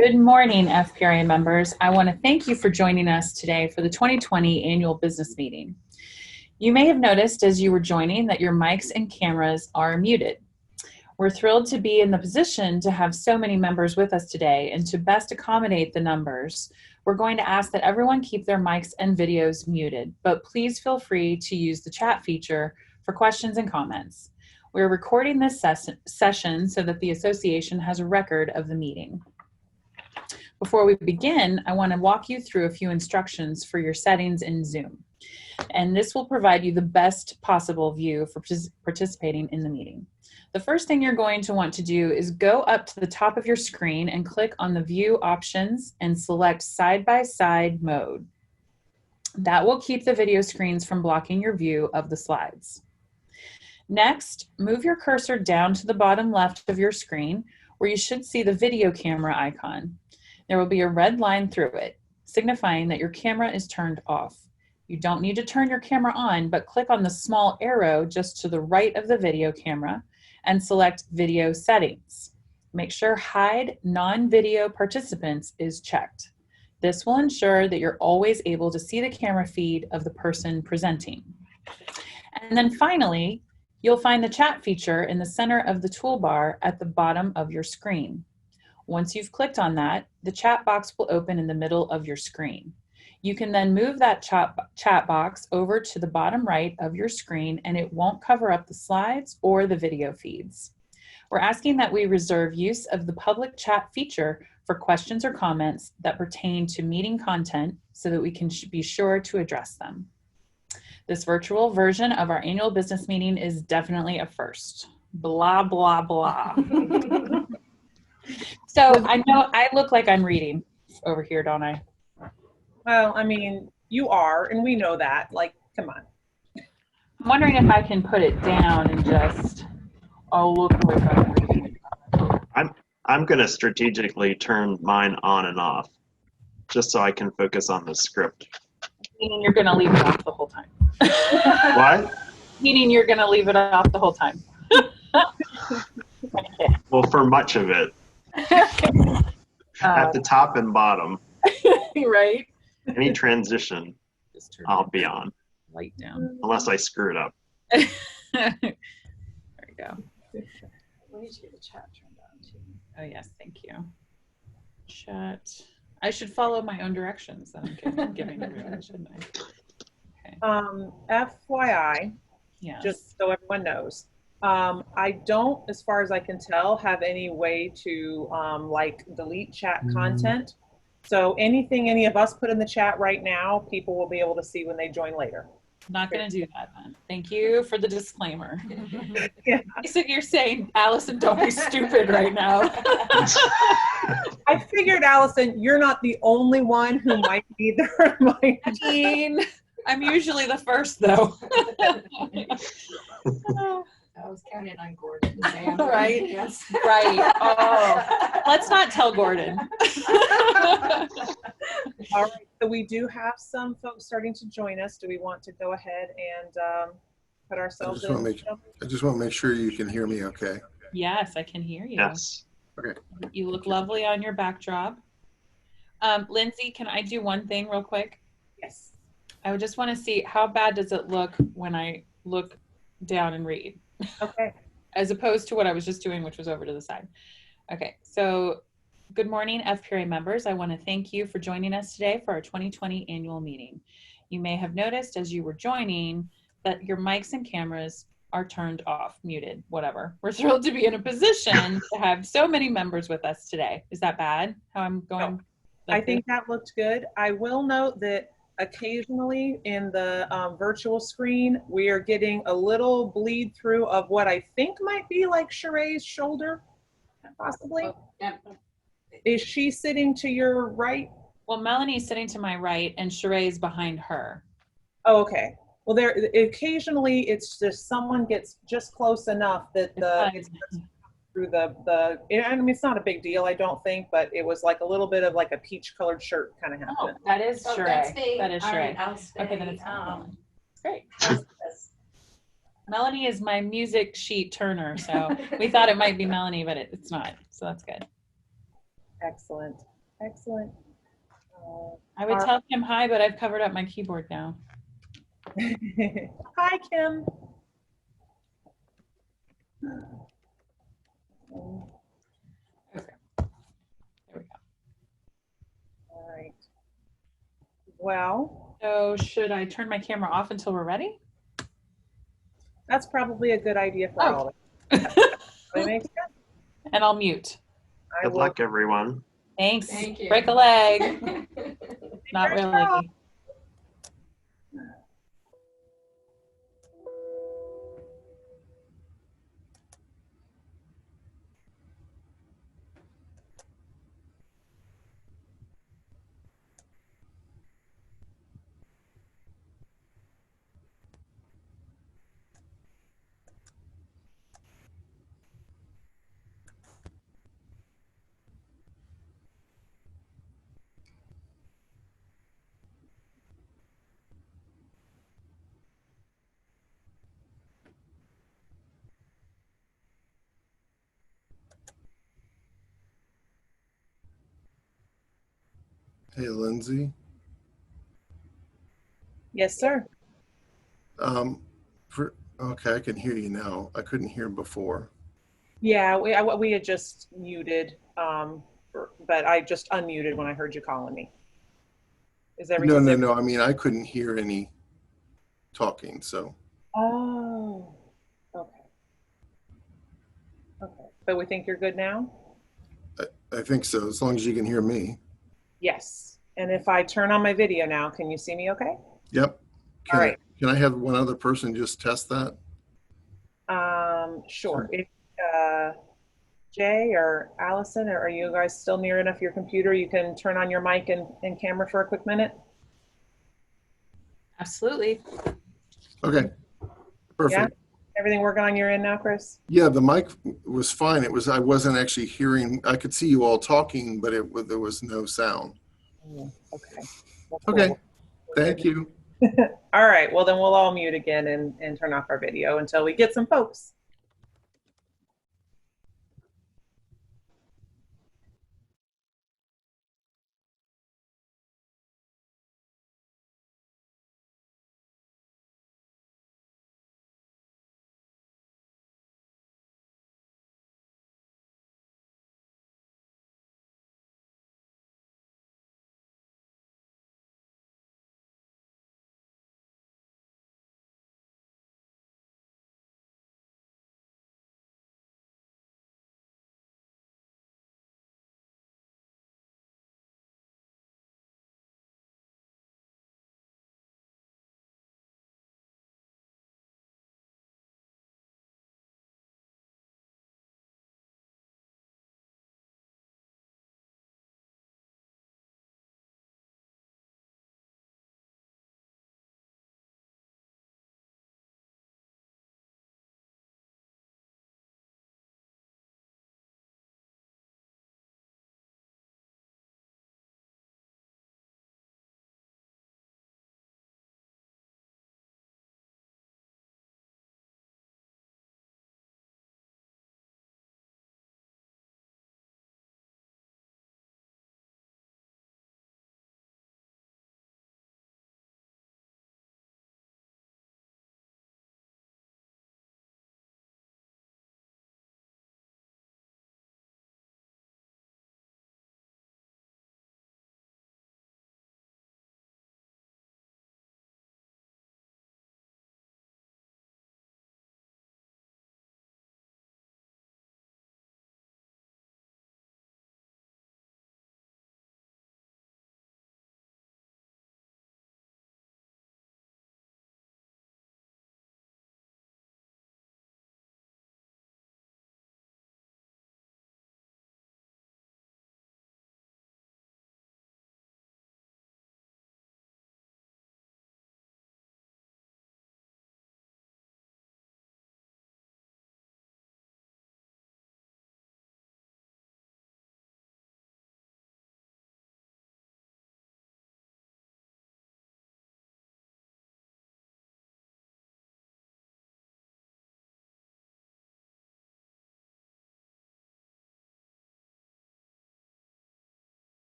Good morning, FPRA members. I want to thank you for joining us today for the 2020 annual business meeting. You may have noticed as you were joining that your mics and cameras are muted. We're thrilled to be in the position to have so many members with us today, and to best accommodate the numbers, we're going to ask that everyone keep their mics and videos muted, but please feel free to use the chat feature for questions and comments. We're recording this session so that the association has a record of the meeting. Before we begin, I want to walk you through a few instructions for your settings in Zoom. And this will provide you the best possible view for participating in the meeting. The first thing you're going to want to do is go up to the top of your screen and click on the view options and select side-by-side mode. That will keep the video screens from blocking your view of the slides. Next, move your cursor down to the bottom left of your screen where you should see the video camera icon. There will be a red line through it, signifying that your camera is turned off. You don't need to turn your camera on, but click on the small arrow just to the right of the video camera and select Video Settings. Make sure Hide Non-Video Participants is checked. This will ensure that you're always able to see the camera feed of the person presenting. And then finally, you'll find the chat feature in the center of the toolbar at the bottom of your screen. Once you've clicked on that, the chat box will open in the middle of your screen. You can then move that chat box over to the bottom right of your screen, and it won't cover up the slides or the video feeds. We're asking that we reserve use of the public chat feature for questions or comments that pertain to meeting content so that we can be sure to address them. This virtual version of our annual business meeting is definitely a first. Blah, blah, blah. So I know I look like I'm reading over here, don't I? Well, I mean, you are, and we know that. Like, come on. I'm wondering if I can put it down and just, I'll look like I'm reading. I'm going to strategically turn mine on and off, just so I can focus on the script. Meaning you're going to leave it off the whole time. What? Meaning you're going to leave it off the whole time. Well, for much of it. At the top and bottom. Right? Any transition, I'll be on. Light down. Unless I screw it up. There we go. We need to get the chat turned on too. Oh yes, thank you. Chat. I should follow my own directions that I'm giving everyone, shouldn't I? Okay. FYI, Yes. just so everyone knows, I don't, as far as I can tell, have any way to like delete chat content. So anything any of us put in the chat right now, people will be able to see when they join later. I'm not going to do that then. Thank you for the disclaimer. Yeah. You're saying, Allison, don't be stupid right now. I figured, Allison, you're not the only one who might be there. I mean, I'm usually the first though. I was counting on Gordon. Right? Yes. Right. Oh, let's not tell Gordon. All right, so we do have some folks starting to join us. Do we want to go ahead and put ourselves in? I just want to make sure you can hear me okay. Yes, I can hear you. Yes. Okay. You look lovely on your backdrop. Lindsay, can I do one thing real quick? Yes. I would just want to see how bad does it look when I look down and read? Okay. As opposed to what I was just doing, which was over to the side. Okay, so good morning, FPRA members. I want to thank you for joining us today for our 2020 annual meeting. You may have noticed as you were joining that your mics and cameras are turned off, muted, whatever. We're thrilled to be in a position to have so many members with us today. Is that bad, how I'm going? No, I think that looked good. I will note that occasionally in the virtual screen, we are getting a little bleed through of what I think might be like Sheree's shoulder, possibly. Oh, yeah. Is she sitting to your right? Well, Melanie's sitting to my right and Sheree's behind her. Oh, okay. Well, there occasionally it's just someone gets just close enough that it's through the. I mean, it's not a big deal, I don't think, but it was like a little bit of like a peach-colored shirt kind of happened. Oh, that is Sheree. That is Sheree. Sheree. Okay, then it's great. Melanie is my music sheet turner, so we thought it might be Melanie, but it's not. So that's good. Excellent. Excellent. I would tell Kim hi, but I've covered up my keyboard now. Hi, Kim. Okay. There we go. All right. Well, So should I turn my camera off until we're ready? that's probably a good idea for all of us. That makes sense. And I'll mute. Good luck, everyone. Thanks. Thank you. Break a leg. Not Fingers really. crossed. Hey, Lindsay. Yes, sir. Okay, I can hear you now. I couldn't hear before. Yeah, we had just muted, but I just unmuted when I heard you calling me. Is everything? No. I mean, I couldn't hear any talking, so. Oh, okay. Okay. But we think you're good now? I think so, as long as you can hear me. Yes. And if I turn on my video now, can you see me okay? Yep. All right. Can I have one other person just test that? Sure. If Jay or Allison, are you guys still near enough your computer? You can turn on your mic and camera for a quick minute? Absolutely. Okay, perfect. Yeah? Everything working on your end now, Chris? Yeah, the mic was fine. I wasn't actually hearing, I could see you all talking, but there was no sound. Okay. Okay, thank you. All right. Well, then we'll all mute again and turn off our video until we get some folks.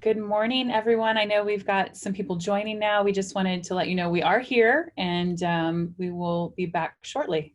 Good morning, everyone. I know we've got some people joining now. We just wanted to let you know we are here, and we will be back shortly.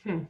No.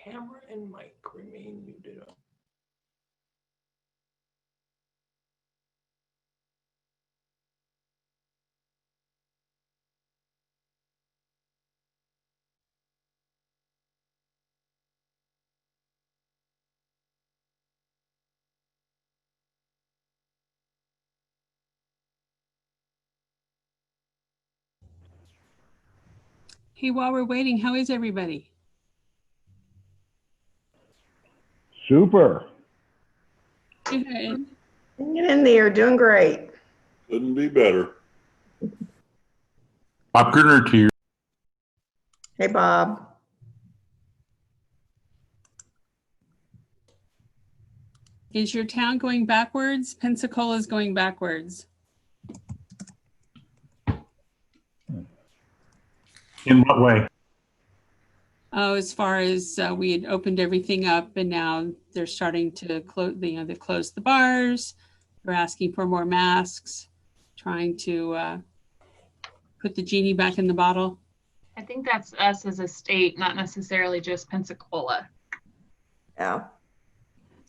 Camera and mic remain muted. Hey, while we're waiting, how is everybody? Super. Good. Hanging in there, doing great. Couldn't be better. Bob Gurner to you. Hey, Bob. Is your town going backwards? Pensacola's going backwards. In what way? Oh, as far as we had opened everything up and now they're starting to close, they closed the bars. They're asking for more masks, trying to put the genie back in the bottle. I think that's us as a state, not necessarily just Pensacola. Yeah,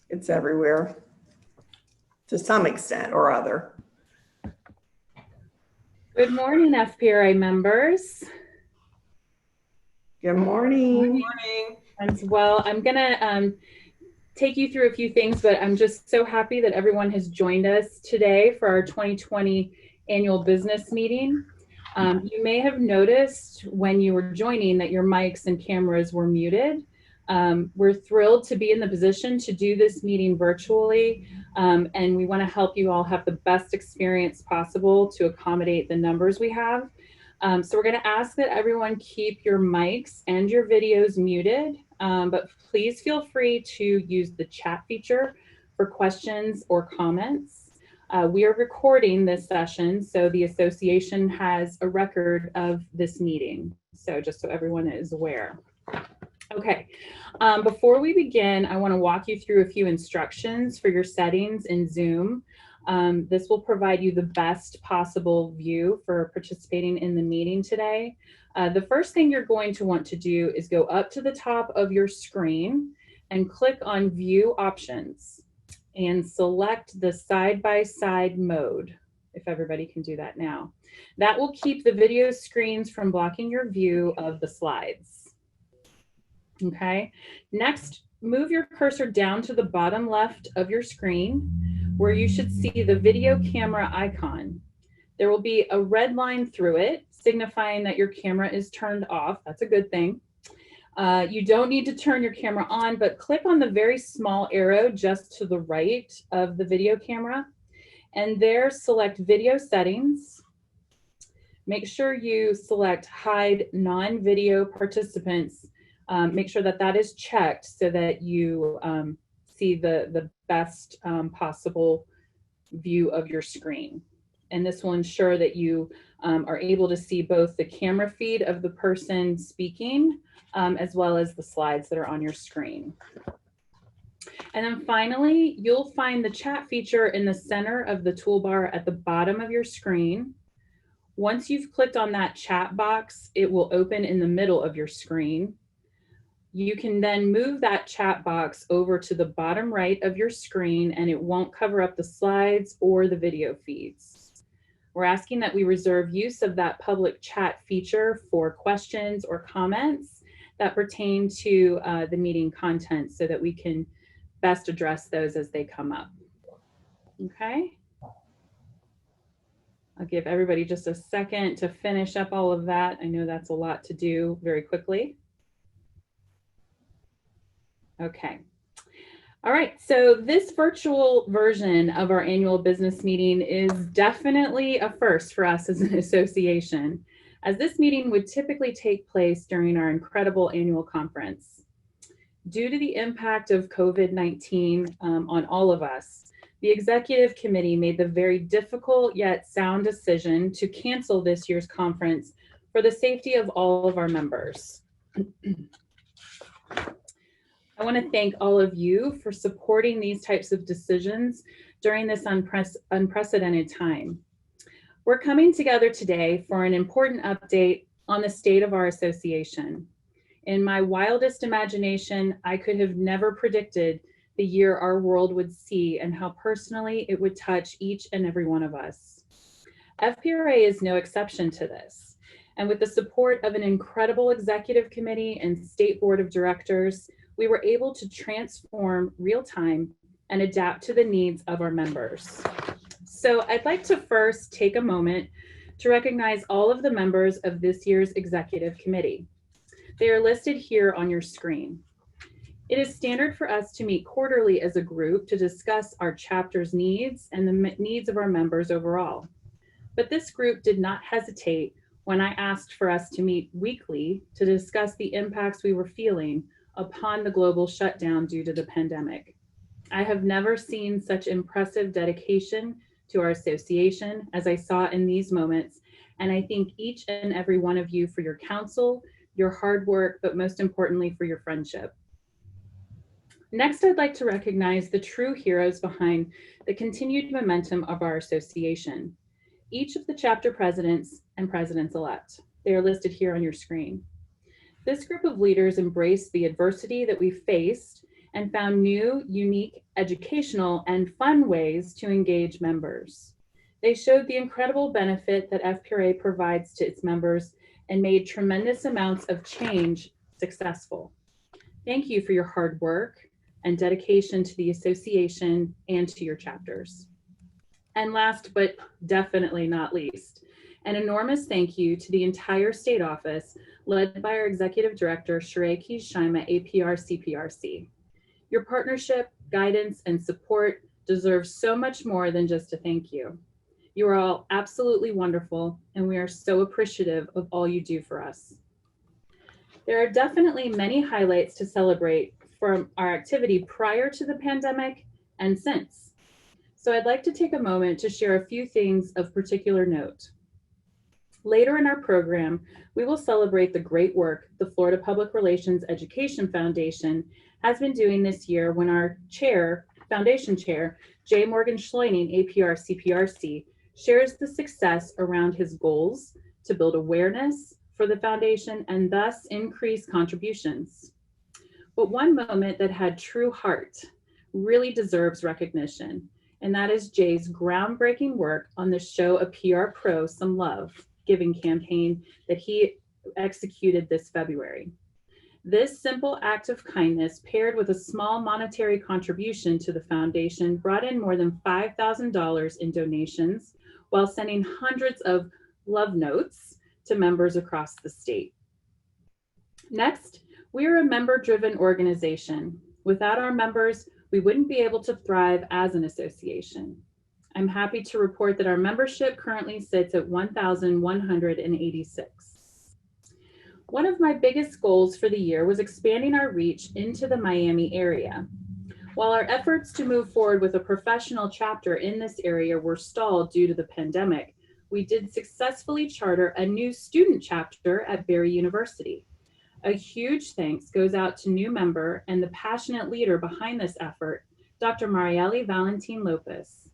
it's everywhere to some extent or other. Good morning, FPRA members. Good morning. Good morning. As well, I'm gonna take you through a few things, but I'm just so happy that everyone has joined us today for our 2020 annual business meeting. You may have noticed when you were joining that your mics and cameras were muted. We're thrilled to be in the position to do this meeting virtually, and we want to help you all have the best experience possible to accommodate the numbers we have. So we're going to ask that everyone keep your mics and your videos muted, but please feel free to use the chat feature for questions or comments. We are recording this session, so the association has a record of this meeting. So just so everyone is aware. Okay, before we begin, I want to walk you through a few instructions for your settings in Zoom. This will provide you the best possible view for participating in the meeting today. The first thing you're going to want to do is go up to the top of your screen and click on View Options and select the side-by-side mode, if everybody can do that now. That will keep the video screens from blocking your view of the slides. Okay, next, move your cursor down to the bottom left of your screen where you should see the video camera icon. There will be a red line through it, signifying that your camera is turned off. That's a good thing. You don't need to turn your camera on, but click on the very small arrow just to the right of the video camera, and there select Video Settings. Make sure you select Hide Non-Video Participants. Make sure that that is checked so that you see the best possible view of your screen. And this will ensure that you are able to see both the camera feed of the person speaking as well as the slides that are on your screen. And then finally, you'll find the chat feature in the center of the toolbar at the bottom of your screen. Once you've clicked on that chat box, it will open in the middle of your screen. You can then move that chat box over to the bottom right of your screen and it won't cover up the slides or the video feeds. We're asking that we reserve use of that public chat feature for questions or comments that pertain to the meeting content so that we can best address those as they come up. Okay. I'll give everybody just a second to finish up all of that. I know that's a lot to do very quickly. Okay. All right, so this virtual version of our annual business meeting is definitely a first for us as an association, as this meeting would typically take place during our incredible annual conference. Due to the impact of COVID-19 on all of us, the executive committee made the very difficult yet sound decision to cancel this year's conference for the safety of all of our members. I want to thank all of you for supporting these types of decisions during this unprecedented time. We're coming together today for an important update on the state of our association. In my wildest imagination, I could have never predicted the year our world would see and how personally it would touch each and every one of us. FPRA is no exception to this. And with the support of an incredible executive committee and state board of directors, we were able to transform real time and adapt to the needs of our members. So I'd like to first take a moment to recognize all of the members of this year's executive committee. They are listed here on your screen. It is standard for us to meet quarterly as a group to discuss our chapter's needs and the needs of our members overall. But this group did not hesitate when I asked for us to meet weekly to discuss the impacts we were feeling upon the global shutdown due to the pandemic. I have never seen such impressive dedication to our association as I saw in these moments, and I thank each and every one of you for your counsel, your hard work, but most importantly for your friendship. Next, I'd like to recognize the true heroes behind the continued momentum of our association. Each of the chapter presidents and presidents-elect. They are listed here on your screen. This group of leaders embraced the adversity that we faced and found new, unique, educational, and fun ways to engage members. They showed the incredible benefit that FPRA provides to its members and made tremendous amounts of change successful. Thank you for your hard work and dedication to the association and to your chapters. And last, but definitely not least, an enormous thank you to the entire state office led by our Executive Director, Sheree Keys-Shima, APR CPRC. Your partnership, guidance, and support deserve so much more than just a thank you. You are all absolutely wonderful, and we are so appreciative of all you do for us. There are definitely many highlights to celebrate from our activity prior to the pandemic and since. So I'd like to take a moment to share a few things of particular note. Later in our program, we will celebrate the great work the Florida Public Relations Education Foundation has been doing this year when our foundation chair, J. Morgan Schleining, APR CPRC, shares the success around his goals to build awareness for the foundation and thus increase contributions. But one moment that had true heart really deserves recognition, and that is Jay's groundbreaking work on the Show a PR Pro Some Love giving campaign that he executed this February. This simple act of kindness paired with a small monetary contribution to the foundation brought in more than $5,000 in donations while sending hundreds of love notes to members across the state. Next, we are a member-driven organization. Without our members, we wouldn't be able to thrive as an association. I'm happy to report that our membership currently sits at 1,186. One of my biggest goals for the year was expanding our reach into the Miami area. While our efforts to move forward with a professional chapter in this area were stalled due to the pandemic, we did successfully charter a new student chapter at Barry University. A huge thanks goes out to new member and the passionate leader behind this effort, Dr. Marielle Valentin Lopez.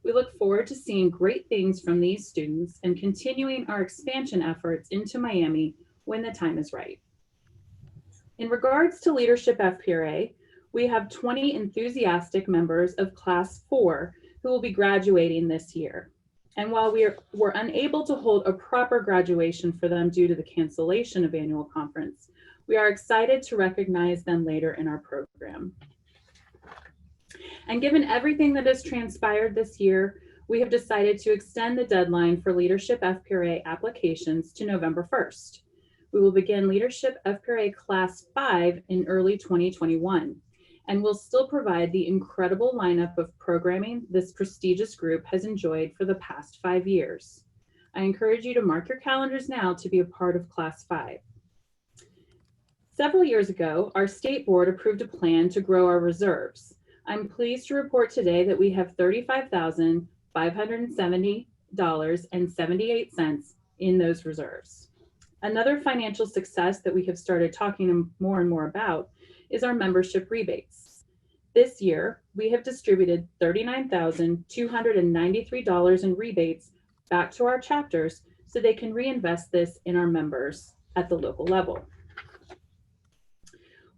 We look forward to seeing great things from these students and continuing our expansion efforts into Miami when the time is right. In regards to Leadership FPRA, we have 20 enthusiastic members of Class 4 who will be graduating this year. And while we're unable to hold a proper graduation for them due to the cancellation of annual conference, we are excited to recognize them later in our program. And given everything that has transpired this year, we have decided to extend the deadline for Leadership FPRA applications to November 1st. We will begin Leadership FPRA Class 5 in early 2021, and will still provide the incredible lineup of programming this prestigious group has enjoyed for the past 5 years. I encourage you to mark your calendars now to be a part of Class 5. Several years ago, our state board approved a plan to grow our reserves. I'm pleased to report today that we have $35,570.78 in those reserves. Another financial success that we have started talking more and more about is our membership rebates. This year, we have distributed $39,293 in rebates back to our chapters so they can reinvest this in our members at the local level.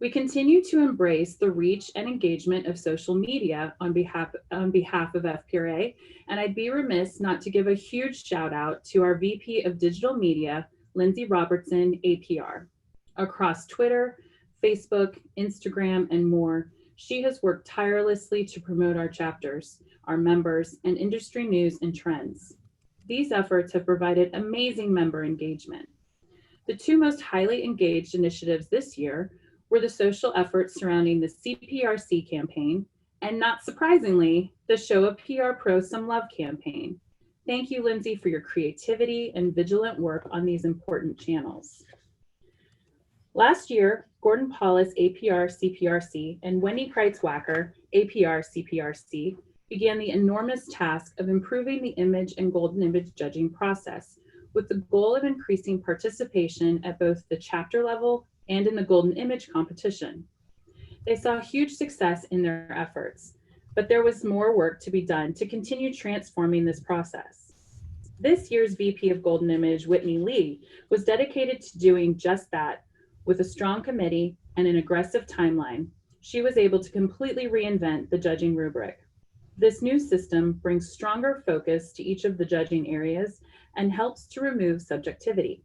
We continue to embrace the reach and engagement of social media on behalf of FPRA, and I'd be remiss not to give a huge shout out to our VP of Digital Media, Lindsay Robertson, APR. Across Twitter, Facebook, Instagram, and more, she has worked tirelessly to promote our chapters, our members, and industry news and trends. These efforts have provided amazing member engagement. The two most highly engaged initiatives this year were the social efforts surrounding the CPRC campaign, and not surprisingly, the Show a PR Pro Some Love campaign. Thank you, Lindsay, for your creativity and vigilant work on these important channels. Last year, Gordon Paulus, APR CPRC, and Wendy Kreitz-Wacker, APR CPRC, began the enormous task of improving the image and golden image judging process with the goal of increasing participation at both the chapter level and in the golden image competition. They saw huge success in their efforts, but there was more work to be done to continue transforming this process. This year's VP of Golden Image, Whitney Lee, was dedicated to doing just that. With a strong committee and an aggressive timeline, she was able to completely reinvent the judging rubric. This new system brings stronger focus to each of the judging areas and helps to remove subjectivity.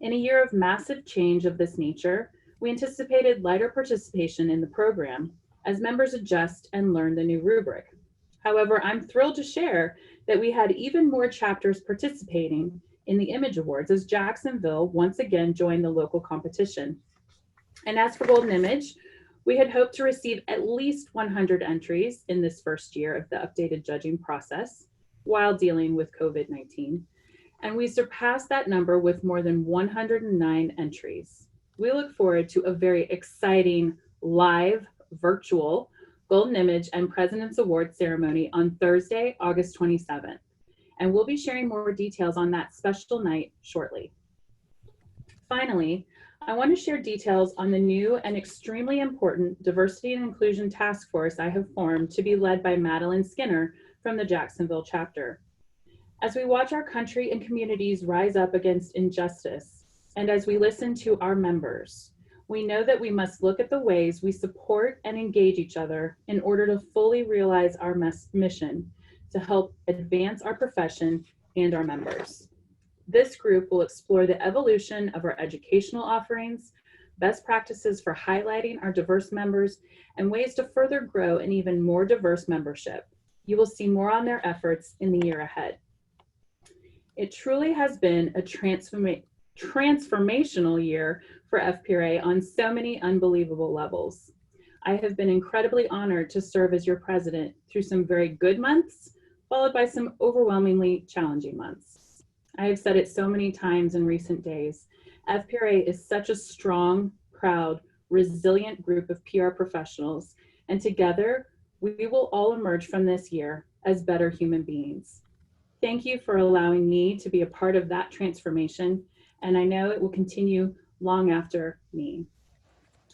In a year of massive change of this nature, we anticipated lighter participation in the program as members adjust and learn the new rubric. However, I'm thrilled to share that we had even more chapters participating in the Image Awards as Jacksonville once again joined the local competition. And as for Golden Image, we had hoped to receive at least 100 entries in this first year of the updated judging process while dealing with COVID-19. And we surpassed that number with more than 109 entries. We look forward to a very exciting live virtual Golden Image and President's Award ceremony on Thursday, August 27th. And we'll be sharing more details on that special night shortly. Finally, I want to share details on the new and extremely important Diversity and Inclusion Task Force I have formed to be led by Madeline Skinner from the Jacksonville chapter. As we watch our country and communities rise up against injustice, and as we listen to our members, we know that we must look at the ways we support and engage each other in order to fully realize our mission to help advance our profession and our members. This group will explore the evolution of our educational offerings, best practices for highlighting our diverse members, and ways to further grow an even more diverse membership. You will see more on their efforts in the year ahead. It truly has been a transformational year for FPRA on so many unbelievable levels. I have been incredibly honored to serve as your president through some very good months, followed by some overwhelmingly challenging months. I have said it so many times in recent days, FPRA is such a strong, proud, resilient group of PR professionals, and together we will all emerge from this year as better human beings. Thank you for allowing me to be a part of that transformation, and I know it will continue long after me.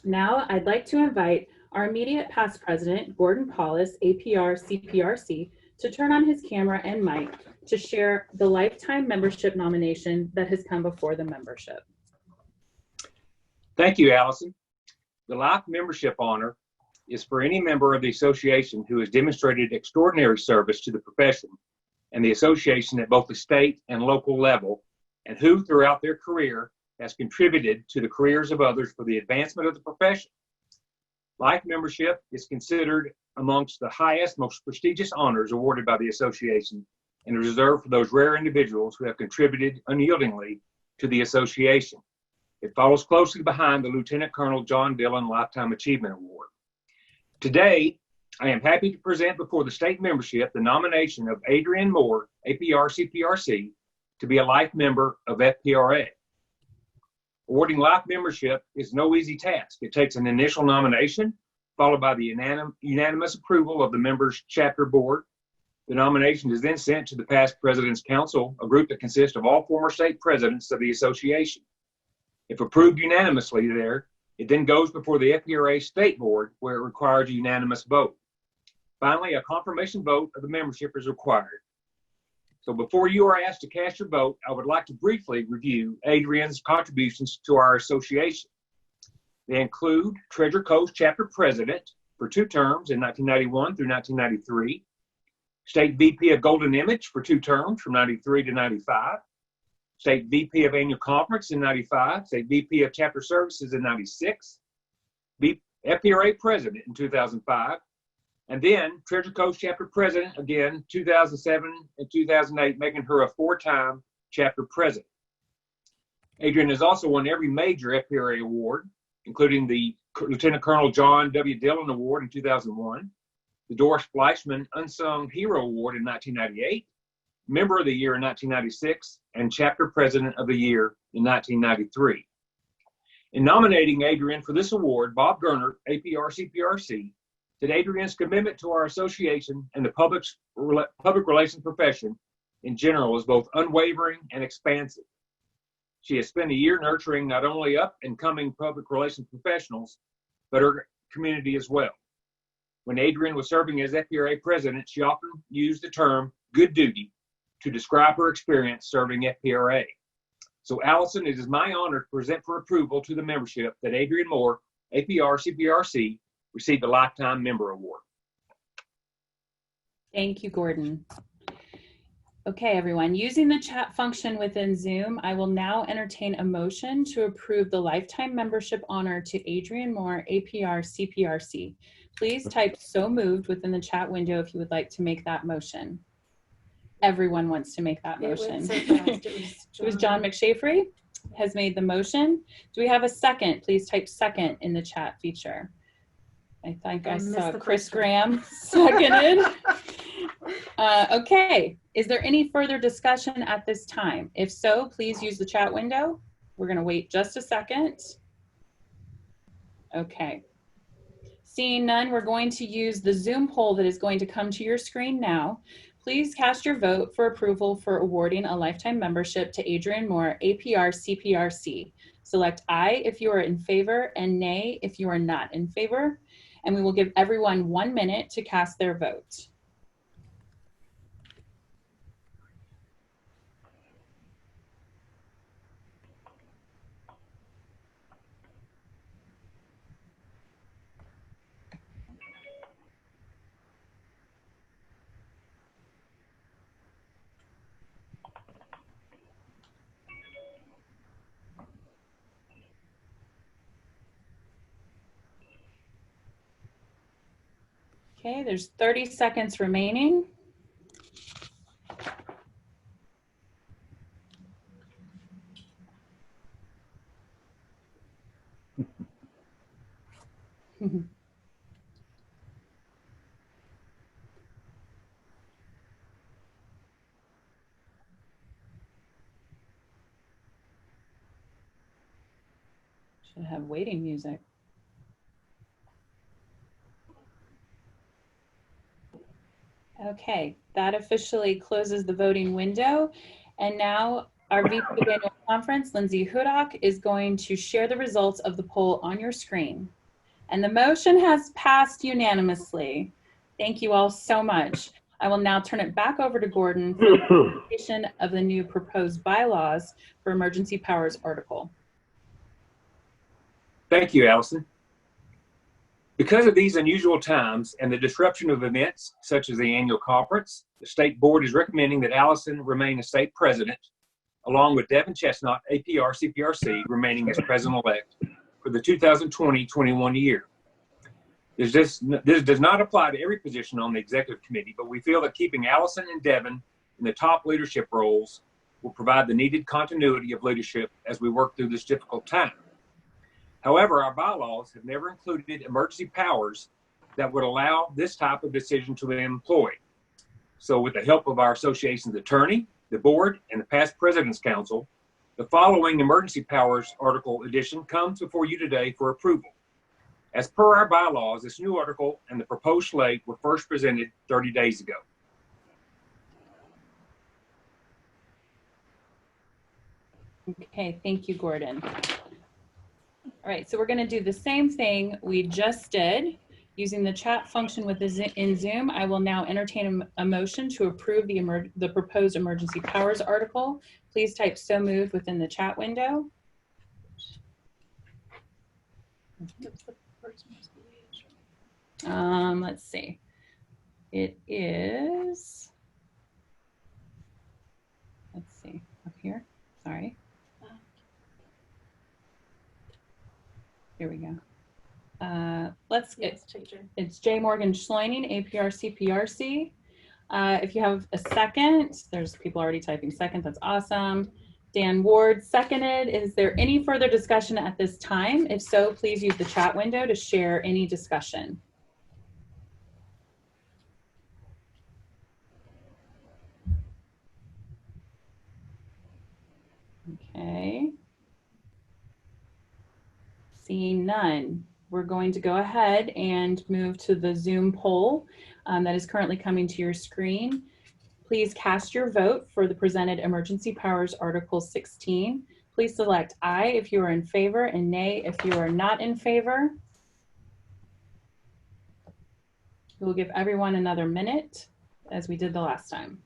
Now, I'd like to invite our immediate past president, Gordon Paulus, APR CPRC, to turn on his camera and mic to share the lifetime membership nomination that has come before the membership. Thank you, Allison. The life membership honor is for any member of the association who has demonstrated extraordinary service to the profession and the association at both the state and local level, and who throughout their career has contributed to the careers of others for the advancement of the profession. Life membership is considered amongst the highest, most prestigious honors awarded by the association and is reserved for those rare individuals who have contributed unyieldingly to the association. It follows closely behind the Lieutenant Colonel John Dillon Lifetime Achievement Award. Today, I am happy to present before the state membership the nomination of Adrienne Moore, APR CPRC, to be a life member of FPRA. Awarding life membership is no easy task. It takes an initial nomination, followed by the unanimous approval of the members' chapter board. The nomination is then sent to the past President's Council, a group that consists of all former state presidents of the association. If approved unanimously there, it then goes before the FPRA State Board, where it requires a unanimous vote. Finally, a confirmation vote of the membership is required. So before you are asked to cast your vote, I would like to briefly review Adrienne's contributions to our association. They include Treasure Coast Chapter President for 2 terms in 1991 through 1993, State VP of Golden Image for 2 terms from 93 to 95, State VP of Annual Conference in 95, State VP of Chapter Services in 96, FPRA President in 2005, and then Treasure Coast Chapter President again, 2007 and 2008, making her a 4-time Chapter President. Adrienne has also won every major FPRA award, including the Lieutenant Colonel John W. Dillon Award in 2001, the Doris Fleischman Unsung Hero Award in 1998, Member of the Year in 1996, and Chapter President of the Year in 1993. In nominating Adrienne for this award, Bob Gernert, APR CPRC, said Adrienne's commitment to our association and the public relations profession in general is both unwavering and expansive. She has spent a year nurturing not only up-and-coming public relations professionals, but her community as well. When Adrienne was serving as FPRA president, she often used the term good duty to describe her experience serving FPRA. So Allison, it is my honor to present for approval to the membership that Adrienne Moore, APR CPRC, received a Lifetime Member Award. Thank you, Gordon. Okay, everyone, using the chat function within Zoom, I will now entertain a motion to approve the lifetime membership honor to Adrienne Moore, APR CPRC. Please type "so moved" within the chat window if you would like to make that motion. Everyone wants to make that motion. It was John McShafery has made the motion. Do we have a second? Please type "second" in the chat feature. I think I saw Chris Graham seconded. Okay, is there any further discussion at this time? If so, please use the chat window. We're going to wait just a second. Okay. Seeing none, we're going to use the Zoom poll that is going to come to your screen now. Please cast your vote for approval for awarding a lifetime membership to Adrienne Moore, APR CPRC. Select "aye" if you are in favor and "nay" if you are not in favor. And we will give everyone 1 minute to cast their vote. Okay, there's 30 seconds remaining. Should have waiting music. Okay, that officially closes the voting window. And now our VP of Annual Conference, Lindsay Hudak, is going to share the results of the poll on your screen. And the motion has passed unanimously. Thank you all so much. I will now turn it back over to Gordon for the presentation of the new proposed bylaws for emergency powers article. Thank you, Allison. Because of these unusual times and the disruption of events such as the annual conference, the state board is recommending that Allison remain a state president, along with Devin Chestnut, APR CPRC, remaining as president-elect for the 2020-21 year. This does not apply to every position on the executive committee, but we feel that keeping Allison and Devin in the top leadership roles will provide the needed continuity of leadership as we work through this difficult time. However, our bylaws have never included emergency powers that would allow this type of decision to be employed. So with the help of our association's attorney, the board, and the past President's Council, the following emergency powers article addition comes before you today for approval. As per our bylaws, this new article and the proposed slate were first presented 30 days ago. Okay, thank you, Gordon. All right, so we're going to do the same thing we just did using the chat function in Zoom. I will now entertain a motion to approve the proposed emergency powers article. Please type "so moved" within the chat window. Let's see. It is, let's see, up here, sorry. Here we go. It's J. Morgan Schleining, APR CPRC. If you have a second, there's people already typing second, that's awesome. Dan Ward seconded. Is there any further discussion at this time? If so, please use the chat window to share any discussion. Okay. Seeing none, we're going to go ahead and move to the Zoom poll that is currently coming to your screen. Please cast your vote for the presented Emergency Powers Article 16. Please select aye if you are in favor and nay if you are not in favor. We'll give everyone another minute as we did the last time.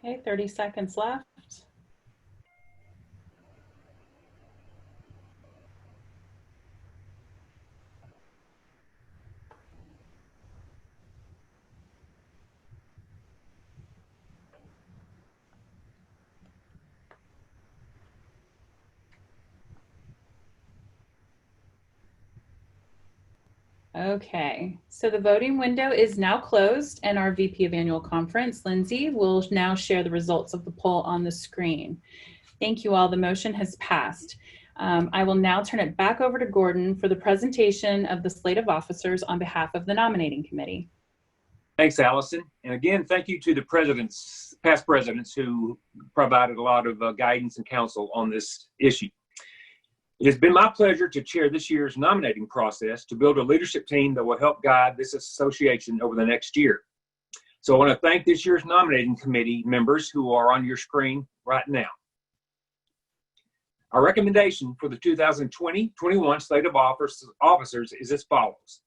Okay, 30 seconds left. Okay, so the voting window is now closed and our VP of Annual Conference, Lindsay, will now share the results of the poll on the screen. Thank you all, the motion has passed. I will now turn it back over to Gordon for the presentation of the slate of officers on behalf of the Nominating Committee. Thanks, Allison. And again, thank you to the past presidents who provided a lot of guidance and counsel on this issue. It has been my pleasure to chair this year's nominating process to build a leadership team that will help guide this association over the next year. So I want to thank this year's nominating committee members who are on your screen right now. Our recommendation for the 2020-21 slate of officers is as follows.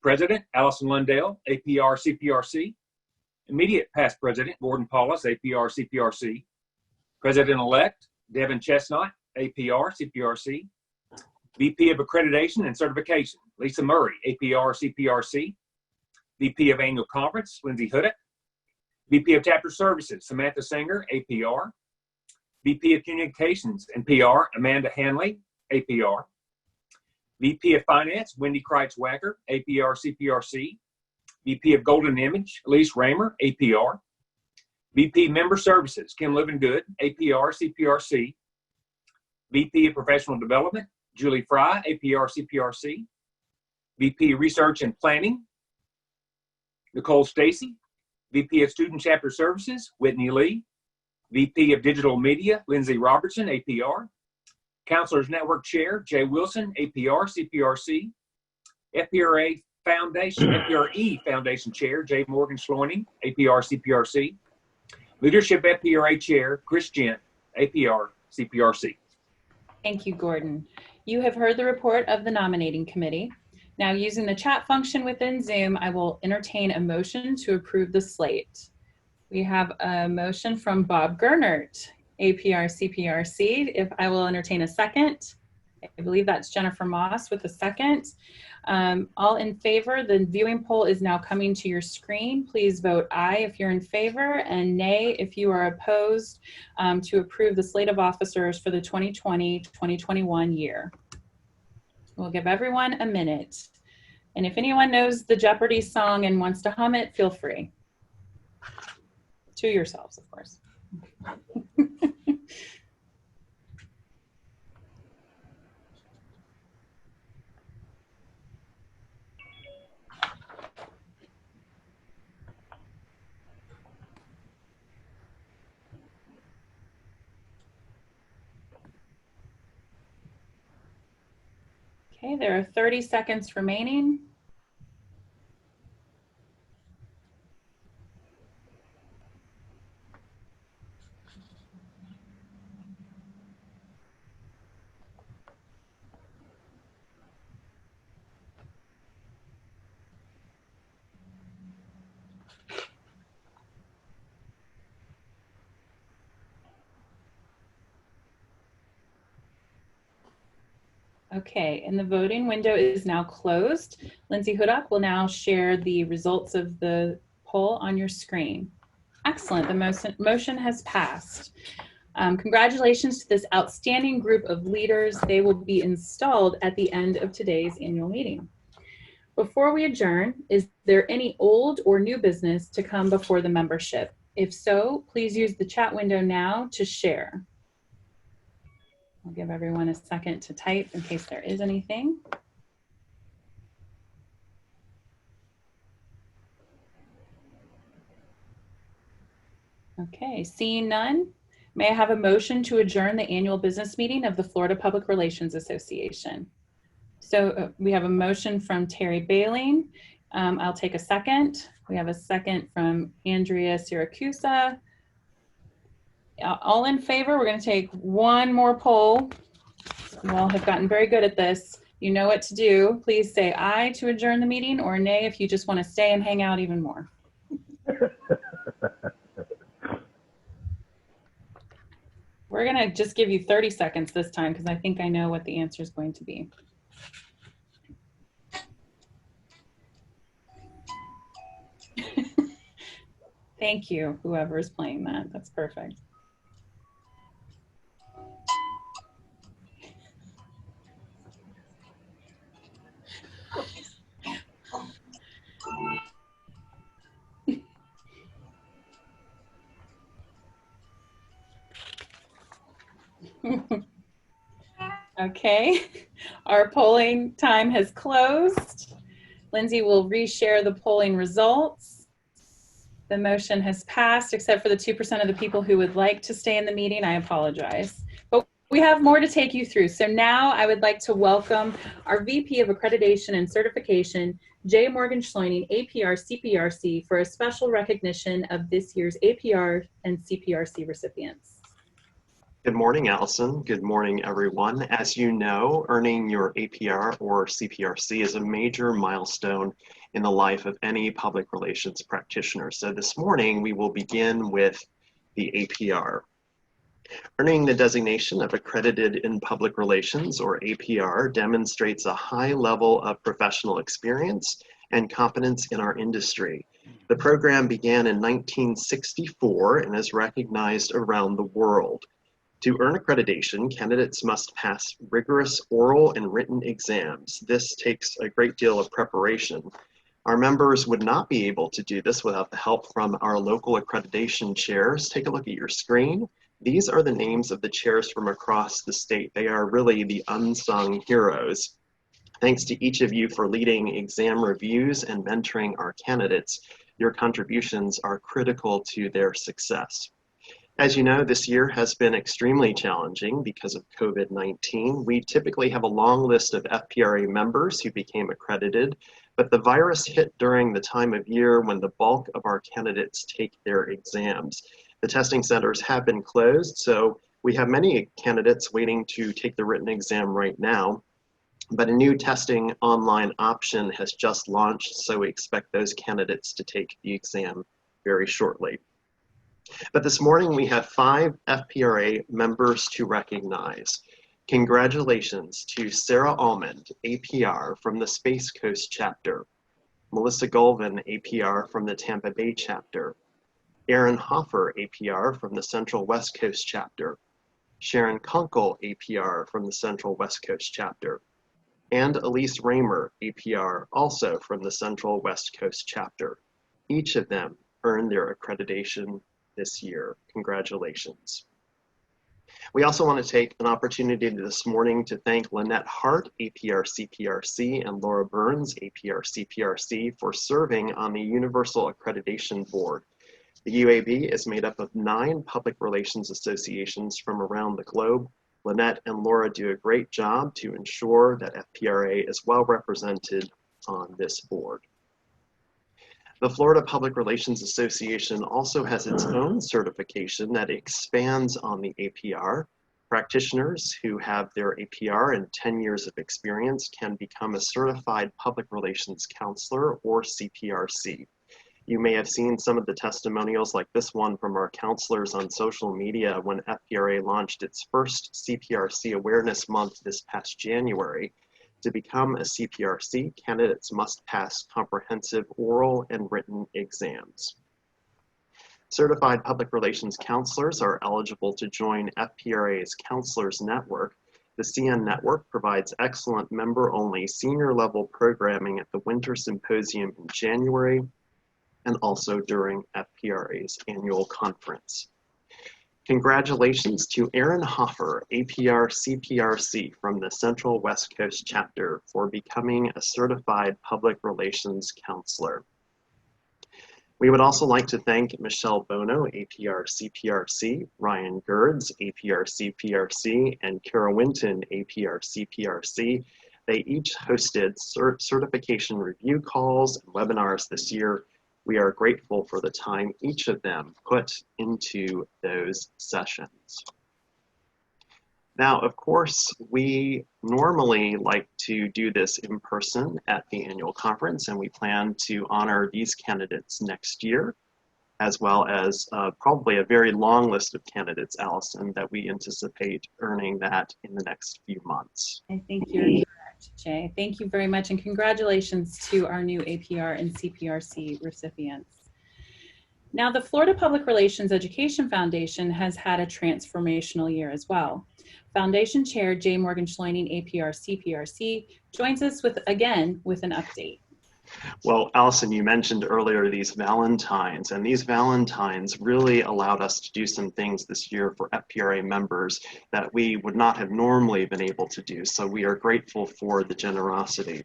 President, Allison Lundale, APR CPRC. Immediate past president, Gordon Paulus, APR CPRC. President-elect, Devin Chestnut, APR CPRC. VP of Accreditation and Certification, Lisa Murray, APR CPRC. VP of Annual Conference, Lindsay Hudick. VP of Chapter Services, Samantha Singer, APR. VP of Communications and PR, Amanda Hanley, APR. VP of Finance, Wendy Kreitz-Wacker, APR CPRC. VP of Golden Image, Elise Raymer, APR. VP Member Services, Kim Livingood, APR CPRC. VP of Professional Development, Julie Fry, APR CPRC. VP of Research and Planning, Nicole Stacy. VP of Student Chapter Services, Whitney Lee. VP of Digital Media, Lindsay Robertson, APR. Counselors Network Chair, Jay Wilson, APR, CPRC. FPRA Foundation, FPRE Foundation Chair, J. Morgan Schloining, APR, CPRC. Leadership FPRA Chair, Chris Gent, APR, CPRC. Thank you, Gordon. You have heard the report of the nominating committee. Now, using the chat function within Zoom, I will entertain a motion to approve the slate. We have a motion from Bob Gernert, APR, CPRC. If I will entertain a second. I believe that's Jennifer Moss with a second. All in favor, the viewing poll is now coming to your screen. Please vote aye if you're in favor and nay if you are opposed to approve the slate of officers for the 2020-2021 year. We'll give everyone a minute. And if anyone knows the Jeopardy song and wants to hum it, feel free. To yourselves, of course. Okay, there are 30 seconds remaining. Okay, and the voting window is now closed. Lindsay Hudak will now share the results of the poll on your screen. Excellent, the motion has passed. Congratulations to this outstanding group of leaders. They will be installed at the end of today's annual meeting. Before we adjourn, is there any old or new business to come before the membership? If so, please use the chat window now to share. I'll give everyone a second to type in case there is anything. Okay, seeing none, may I have a motion to adjourn the annual business meeting of the Florida Public Relations Association? So we have a motion from Terry Bailing. I'll take a second. We have a second from Andrea Siracusa. All in favor? We're going to take one more poll. You all have gotten very good at this. You know what to do. Please say aye to adjourn the meeting or nay if you just want to stay and hang out even more. We're going to just give you 30 seconds this time because I think I know what the answer is going to be. Thank you, whoever is playing that. That's perfect. Okay, our polling time has closed. Lindsay will reshare the polling results. The motion has passed, except for the 2% of the people who would like to stay in the meeting. I apologize. But we have more to take you through. So now I would like to welcome our VP of Accreditation and Certification, J. Morgan Schloining, APR CPRC, for a special recognition of this year's APR and CPRC recipients. Good morning, Allison. Good morning, everyone. As you know, earning your APR or CPRC is a major milestone in the life of any public relations practitioner. So this morning, we will begin with the APR. Earning the designation of Accredited in Public Relations, or APR, demonstrates a high level of professional experience and competence in our industry. The program began in 1964 and is recognized around the world. To earn accreditation, candidates must pass rigorous oral and written exams. This takes a great deal of preparation. Our members would not be able to do this without the help from our local accreditation chairs. Take a look at your screen. These are the names of the chairs from across the state. They are really the unsung heroes. Thanks to each of you for leading exam reviews and mentoring our candidates. Your contributions are critical to their success. As you know, this year has been extremely challenging because of COVID-19. We typically have a long list of FPRA members who became accredited, but the virus hit during the time of year when the bulk of our candidates take their exams. The testing centers have been closed, so we have many candidates waiting to take the written exam right now, but a new testing online option has just launched, so we expect those candidates to take the exam very shortly. But this morning we have 5 FPRA members to recognize. Congratulations to Sarah Almond, APR from the Space Coast chapter, Melissa Golvin, APR from the Tampa Bay chapter, Aaron Hoffer, APR from the Central West Coast chapter, Sharon Kunkel, APR from the Central West Coast chapter, and Elise Raymer, APR, also from the Central West Coast chapter. Each of them earned their accreditation this year. Congratulations. We also want to take an opportunity this morning to thank Lynette Hart, APR CPRC, and Laura Burns, APR CPRC, for serving on the Universal Accreditation Board. The UAB is made up of 9 public relations associations from around the globe. Lynette and Laura do a great job to ensure that FPRA is well represented on this board. The Florida Public Relations Association also has its own certification that expands on the APR. Practitioners who have their APR and 10 years of experience can become a certified public relations counselor, or CPRC. You may have seen some of the testimonials like this one from our counselors on social media when FPRA launched its first CPRC Awareness Month this past January. To become a CPRC, candidates must pass comprehensive oral and written exams. Certified public relations counselors are eligible to join FPRA's Counselors Network. The CN Network provides excellent member-only senior-level programming at the Winter Symposium in January and also during FPRA's annual conference. Congratulations to Aaron Hoffer, APR CPRC from the Central West Coast chapter, for becoming a certified public relations counselor. We would also like to thank Michelle Bono, APR CPRC, Ryan Gerds, APR CPRC, and Kara Winton, APR CPRC. They each hosted certification review calls and webinars this year. We are grateful for the time each of them put into those sessions. Now, of course, we normally like to do this in person at the annual conference, and we plan to honor these candidates next year, as well as probably a very long list of candidates, Allison, that we anticipate earning that in the next few months. I think you're correct, Jay. Thank you very much, and congratulations to our new APR and CPRC recipients. Now, the Florida Public Relations Education Foundation has had a transformational year as well. Foundation Chair Jay Morgan Schleining, APR CPRC, joins us again with an update. Well, Allison, you mentioned earlier these Valentines, and these Valentines really allowed us to do some things this year for FPRA members that we would not have normally been able to do. So we are grateful for the generosity.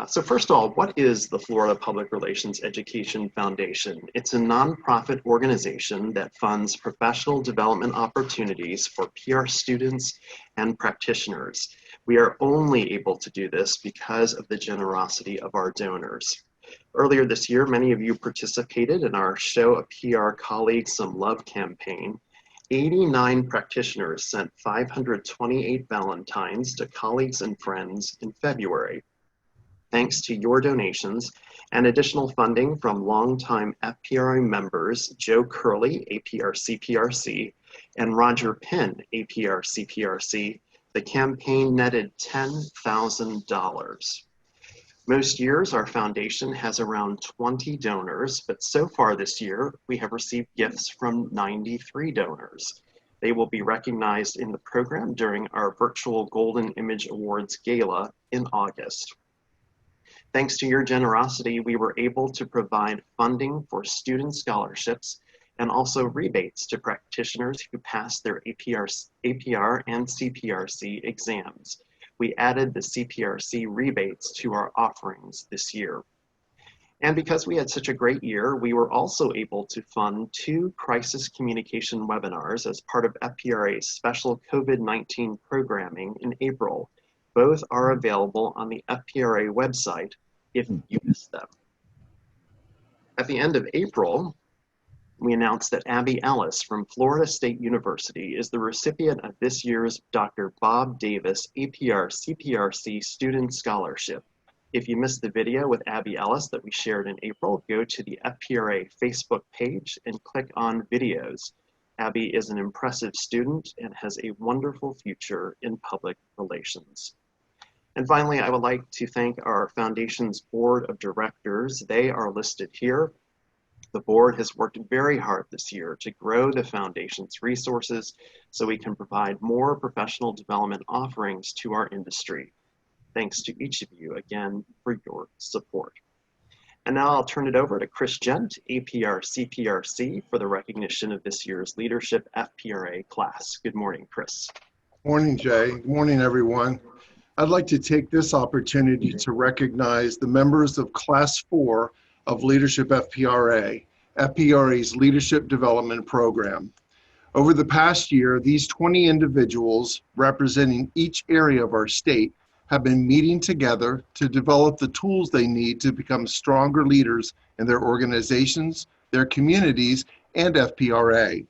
So first of all, what is the Florida Public Relations Education Foundation? It's a nonprofit organization that funds professional development opportunities for PR students and practitioners. We are only able to do this because of the generosity of our donors. Earlier this year, many of you participated in our Show a PR Colleague Some Love campaign. 89 practitioners sent 528 Valentines to colleagues and friends in February. Thanks to your donations and additional funding from longtime FPRA members Joe Curley, APR CPRC, and Roger Penn, APR CPRC, the campaign netted $10,000. Most years, our foundation has around 20 donors, but so far this year, we have received gifts from 93 donors. They will be recognized in the program during our virtual Golden Image Awards Gala in August. Thanks to your generosity, we were able to provide funding for student scholarships and also rebates to practitioners who passed their APR and CPRC exams. We added the CPRC rebates to our offerings this year. And because we had such a great year, we were also able to fund 2 crisis communication webinars as part of FPRA's special COVID-19 programming in April. Both are available on the FPRA website if you missed them. At the end of April, we announced that Abby Ellis from Florida State University is the recipient of this year's Dr. Bob Davis APR CPRC Student Scholarship. If you missed the video with Abby Ellis that we shared in April, go to the FPRA Facebook page and click on videos. Abby is an impressive student and has a wonderful future in public relations. And finally, I would like to thank our Foundation's Board of Directors. They are listed here. The board has worked very hard this year to grow the Foundation's resources so we can provide more professional development offerings to our industry. Thanks to each of you again for your support. And now I'll turn it over to Chris Gent, APR CPRC, for the recognition of this year's Leadership FPRA class. Good morning, Chris. Morning, Jay. Good morning, everyone. I'd like to take this opportunity to recognize the members of Class 4 of Leadership FPRA, FPRA's Leadership Development Program. Over the past year, these 20 individuals representing each area of our state have been meeting together to develop the tools they need to become stronger leaders in their organizations, their communities, and FPRA.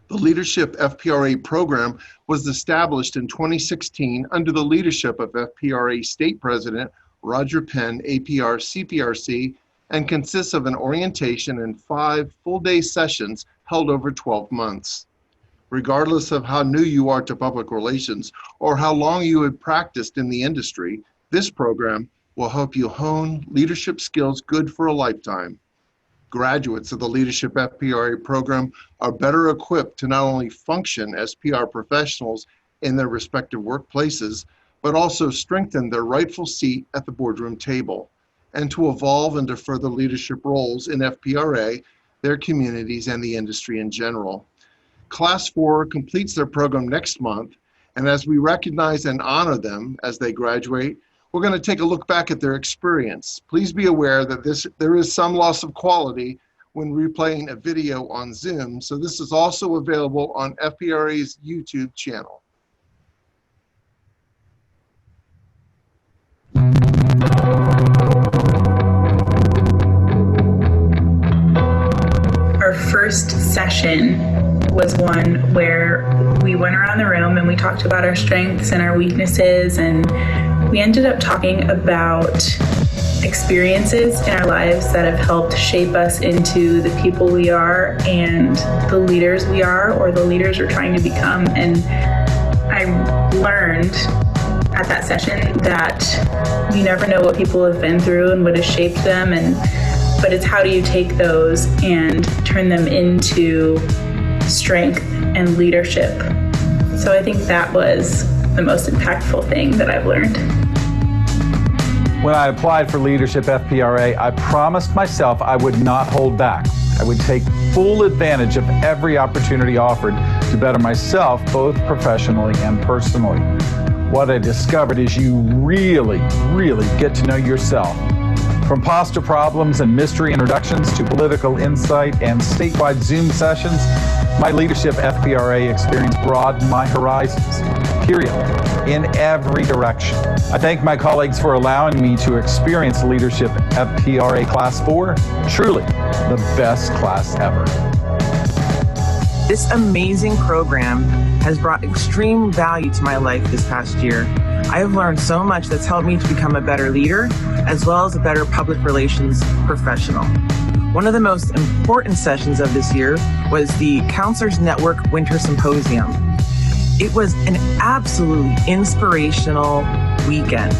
The Leadership FPRA program was established in 2016 under the leadership of FPRA State President Roger Penn, APR CPRC, and consists of an orientation and 5 full-day sessions held over 12 months. Regardless of how new you are to public relations or how long you have practiced in the industry, this program will help you hone leadership skills good for a lifetime. Graduates of the Leadership FPRA program are better equipped to not only function as PR professionals in their respective workplaces, but also strengthen their rightful seat at the boardroom table and to evolve into further leadership roles in FPRA, their communities, and the industry in general. Class 4 completes their program next month, and as we recognize and honor them as they graduate, we're going to take a look back at their experience. Please be aware that there is some loss of quality when replaying a video on Zoom, so this is also available on FPRA's YouTube channel. Our first session was one where we went around the room and we talked about our strengths and our weaknesses, and we ended up talking about experiences in our lives that have helped shape us into the people we are and the leaders we are, or the leaders we're trying to become. And I learned at that session that you never know what people have been through and what has shaped them, but it's how do you take those and turn them into strength and leadership. So I think that was the most impactful thing that I've learned. When I applied for Leadership FPRA, I promised myself I would not hold back. I would take full advantage of every opportunity offered to better myself, both professionally and personally. What I discovered is you really get to know yourself. From pasta problems and mystery introductions to political insight and statewide Zoom sessions, my Leadership FPRA experience broadened my horizons, period, in every direction. I thank my colleagues for allowing me to experience Leadership FPRA Class 4, truly the best class ever. This amazing program has brought extreme value to my life this past year. I have learned so much that's helped me to become a better leader, as well as a better public relations professional. One of the most important sessions of this year was the Counselors Network Winter Symposium. It was an absolutely inspirational weekend.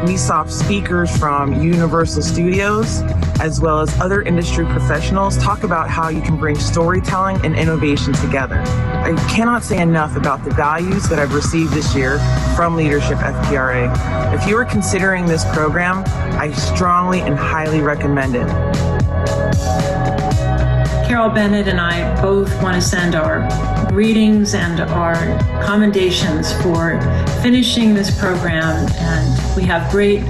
We saw speakers from Universal Studios, as well as other industry professionals, talk about how you can bring storytelling and innovation together. I cannot say enough about the values that I've received this year from Leadership FPRA. If you are considering this program, I strongly and highly recommend it. Carol Bennett and I both want to send our greetings and our commendations for finishing this program, and we have great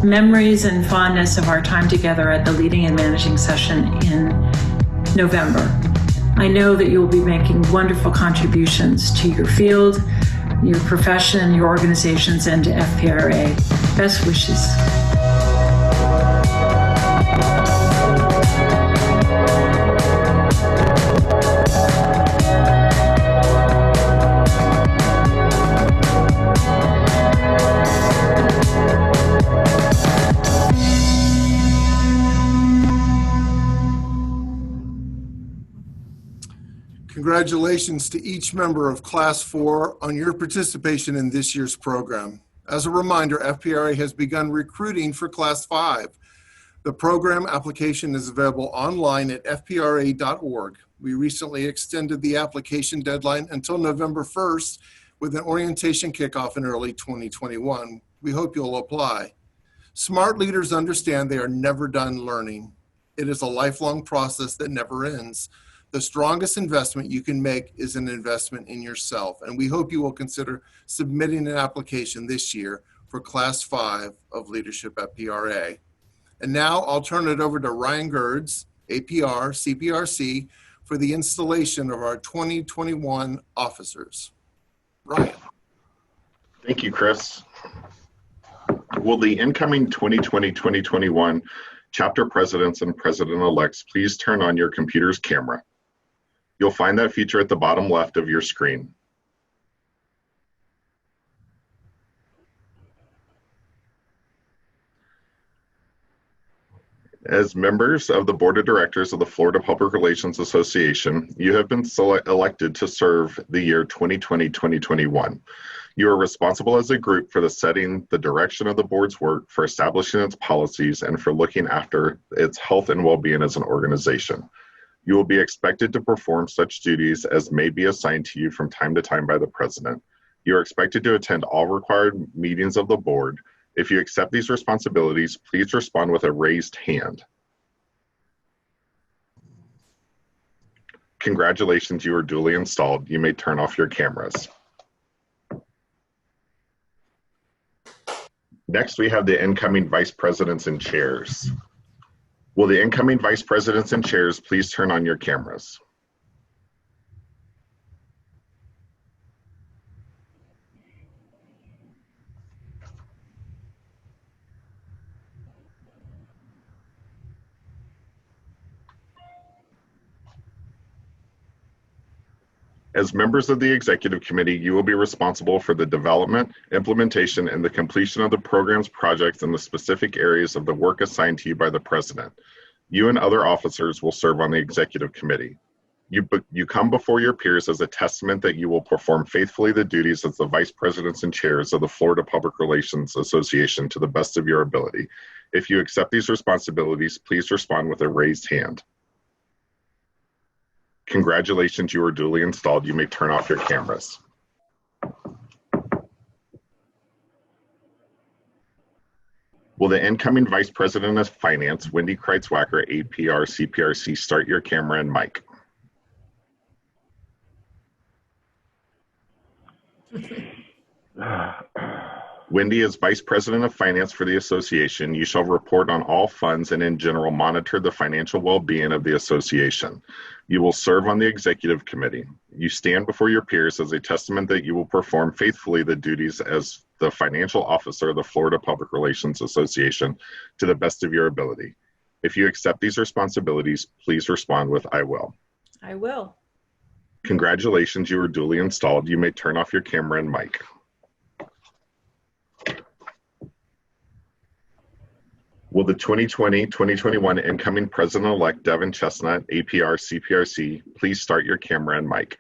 memories and fondness of our time together at the Leading and Managing session in November. I know that you'll be making wonderful contributions to your field, your profession, your organizations, and to FPRA. Best wishes. Congratulations to each member of Class 4 on your participation in this year's program. As a reminder, FPRA has begun recruiting for Class 5. The program application is available online at fpra.org. We recently extended the application deadline until November 1st with an orientation kickoff in early 2021. We hope you'll apply. Smart leaders understand they are never done learning. It is a lifelong process that never ends. The strongest investment you can make is an investment in yourself, and we hope you will consider submitting an application this year for Class 5 of Leadership at FPRA. And now I'll turn it over to Ryan Gerds, APR, CPRC, for the installation of our 2021 officers. Ryan. Thank you, Chris. Will the incoming 2020-2021 chapter presidents and president-elects please turn on your computer's camera? You'll find that feature at the bottom left of your screen. As members of the Board of Directors of the Florida Public Relations Association, you have been elected to serve the year 2020-2021. You are responsible as a group for setting the direction of the board's work, for establishing its policies, and for looking after its health and well-being as an organization. You will be expected to perform such duties as may be assigned to you from time to time by the president. You are expected to attend all required meetings of the board. If you accept these responsibilities, please respond with a raised hand. Congratulations, you are duly installed. You may turn off your cameras. Next, we have the incoming vice presidents and chairs. Will the incoming vice presidents and chairs please turn on your cameras? As members of the Executive Committee, you will be responsible for the development, implementation, and the completion of the programs, projects, and the specific areas of the work assigned to you by the President. You and other officers will serve on the Executive Committee. You come before your peers as a testament that you will perform faithfully the duties as the Vice Presidents and Chairs of the Florida Public Relations Association to the best of your ability. If you accept these responsibilities, please respond with a raised hand. Congratulations, you are duly installed. You may turn off your cameras. Will the incoming Vice President of Finance, Wendy Kreitzwacker, APR, CPRC, start your camera and mic? Wendy is Vice President of Finance for the Association. You shall report on all funds and in general monitor the financial well-being of the Association. You will serve on the Executive Committee. You stand before your peers as a testament that you will perform faithfully the duties as the Financial Officer of the Florida Public Relations Association to the best of your ability. If you accept these responsibilities, please respond with "I will." I will. Congratulations, you are duly installed. You may turn off your camera and mic. Will the 2020-2021 incoming President-elect Devin Chestnut, APR, CPRC, please start your camera and mic?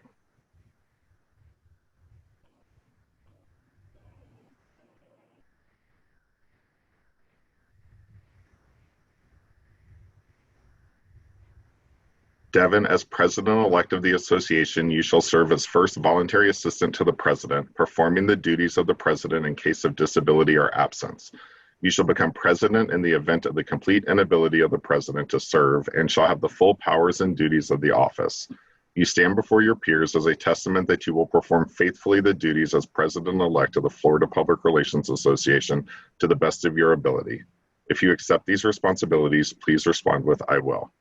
Devin, as President-elect of the Association, you shall serve as first voluntary assistant to the President, performing the duties of the President in case of disability or absence. You shall become President in the event of the complete inability of the President to serve and shall have the full powers and duties of the office. You stand before your peers as a testament that you will perform faithfully the duties as President-elect of the Florida Public Relations Association to the best of your ability. If you accept these responsibilities, please respond with "I will."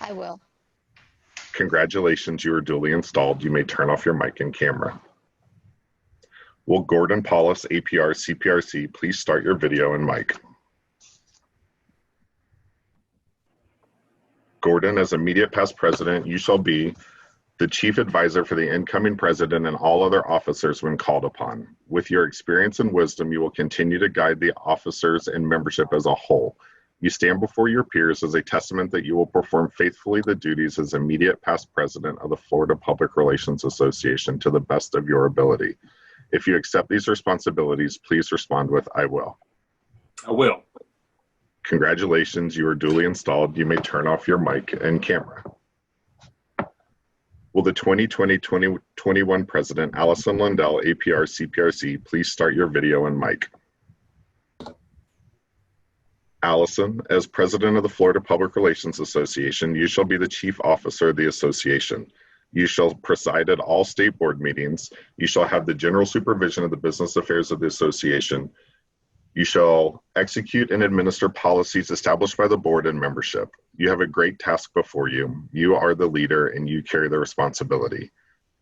I will. Congratulations, you are duly installed. You may turn off your mic and camera. Will Gordon Paulus, APR, CPRC, please start your video and mic. Gordon, as immediate past president, you shall be the chief advisor for the incoming president and all other officers when called upon. With your experience and wisdom, you will continue to guide the officers and membership as a whole. You stand before your peers as a testament that you will perform faithfully the duties as immediate past president of the Florida Public Relations Association to the best of your ability. If you accept these responsibilities, please respond with "I will." I will. Congratulations, you are duly installed. You may turn off your mic and camera. Will the 2020-2021 President, Allison Lundell, APR, CPRC, please start your video and mic. Allison, as President of the Florida Public Relations Association, you shall be the Chief Officer of the Association. You shall preside at all state board meetings. You shall have the general supervision of the business affairs of the association. You shall execute and administer policies established by the board and membership. You have a great task before you. You are the leader and you carry the responsibility.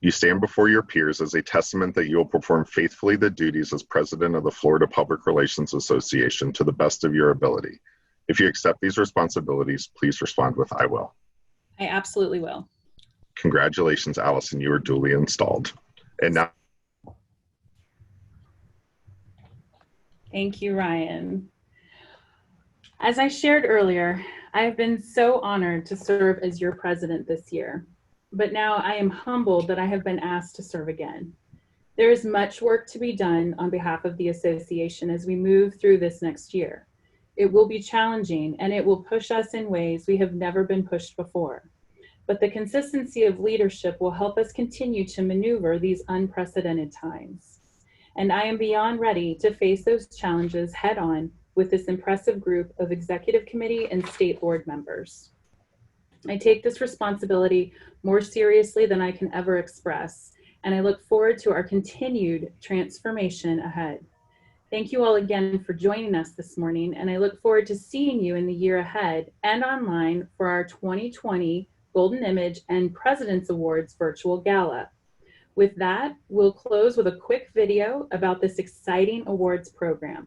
You stand before your peers as a testament that you will perform faithfully the duties as president of the Florida Public Relations Association to the best of your ability. If you accept these responsibilities, please respond with "I will." I absolutely will. Congratulations, Allison, you are duly installed. And now, Thank you, Ryan. As I shared earlier, I have been so honored to serve as your president this year, but now I am humbled that I have been asked to serve again. There is much work to be done on behalf of the association as we move through this next year. It will be challenging and it will push us in ways we have never been pushed before. But the consistency of leadership will help us continue to maneuver these unprecedented times. And I am beyond ready to face those challenges head on with this impressive group of executive committee and state board members. I take this responsibility more seriously than I can ever express, and I look forward to our continued transformation ahead. Thank you all again for joining us this morning, and I look forward to seeing you in the year ahead and online for our 2020 Golden Image and President's Awards virtual gala. With that, we'll close with a quick video about this exciting awards program.